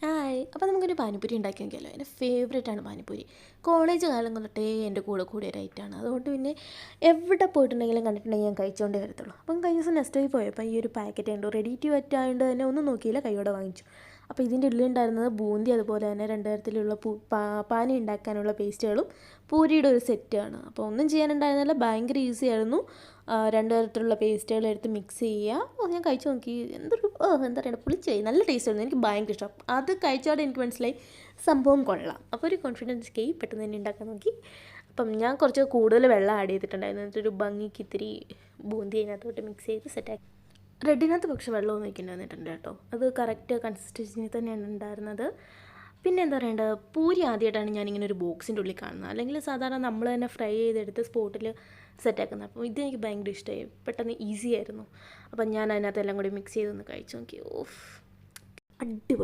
Hi. അപ്പോൾ നമുക്കൊരു പാനിപ്പൂരി ഉണ്ടാക്കി നോക്കിയാലോ? എൻ്റെ ഫേവറേറ്റാണ് പാനിപ്പൂരി. കോളേജ് കാലം തൊട്ടേ എൻ്റെ കൂടെ കൂടിയ ഒരു ഐറ്റമാണ്. അതുകൊണ്ട് പിന്നെ എവിടെ പോയിട്ടുണ്ടെങ്കിലും കണ്ടിട്ടുണ്ടെങ്കിൽ ഞാൻ കഴിച്ചുകൊണ്ടേ വരത്തുള്ളൂ. അപ്പം കഴിഞ്ഞ ദിവസം നെസ്റ്റോയിൽ പോയപ്പോൾ ഈ ഒരു പാക്കറ്റ് കണ്ടു. റെഡി ടു വെറ്റ് ആയതുകൊണ്ട് തന്നെ ഒന്നും നോക്കിയില്ല, കൈയോടെ വാങ്ങിച്ചു. അപ്പോൾ ഇതിൻ്റെ ഉള്ളിലുണ്ടായിരുന്നത് ബൂന്തി, അതുപോലെ തന്നെ രണ്ട് തരത്തിലുള്ള പാനി ഉണ്ടാക്കാനുള്ള പേസ്റ്റുകളും പൂരിയുടെ ഒരു സെറ്റാണ്. അപ്പോൾ ഒന്നും ചെയ്യാനുണ്ടായിരുന്നില്ല, ഭയങ്കര ഈസി ആയിരുന്നു. രണ്ട് തരത്തിലുള്ള പേസ്റ്റുകൾ എടുത്ത് മിക്സ് ചെയ്യുക. ഞാൻ കഴിച്ചു നോക്കി, എന്താ പറയുക, പുളിച്ചായി, നല്ല ടേസ്റ്റ് ആയിരുന്നു. എനിക്ക് ഭയങ്കര ഇഷ്ടം. അത് കഴിച്ചാൽ എനിക്ക് മനസ്സിലായി സംഭവം കൊള്ളാം. അപ്പോൾ ഒരു കോൺഫിഡൻസ് കയറി പെട്ടെന്ന് തന്നെ ഉണ്ടാക്കാൻ നോക്കി. അപ്പം ഞാൻ കുറച്ച് കൂടുതൽ വെള്ളം ആഡ് ചെയ്തിട്ടുണ്ടായിരുന്നു. എന്നിട്ടൊരു ഭംഗിക്ക് ഇത്തിരി ബൂന്തി അതിനകത്തോട്ട് മിക്സ് ചെയ്ത് സെറ്റാക്കി. റെഡിനകത്ത് പക്ഷേ വെള്ളമൊന്നും വയ്ക്കേണ്ടി കേട്ടോ. അത് കറക്റ്റ് കൺസിസ്റ്റൻസി തന്നെയാണ് ഉണ്ടായിരുന്നത്. പിന്നെ എന്താ പറയേണ്ടത്, പൂരി ആദ്യമായിട്ടാണ് ഞാനിങ്ങനെ ഒരു ബോക്സിൻ്റെ ഉള്ളിൽ കാണുന്നത്. അല്ലെങ്കിൽ സാധാരണ നമ്മൾ തന്നെ ഫ്രൈ ചെയ്തെടുത്ത് സ്പോട്ടിൽ സെറ്റാക്കുന്നത്. അപ്പോൾ ഇതെനിക്ക് ഭയങ്കര ഇഷ്ടമായി, പെട്ടെന്ന് ഈസി ആയിരുന്നു. അപ്പം ഞാൻ അതിനകത്ത് എല്ലാം കൂടി മിക്സ് ചെയ്തൊന്ന് കഴിച്ചു നോക്കി. ഓഫ്, അടിപൊളി.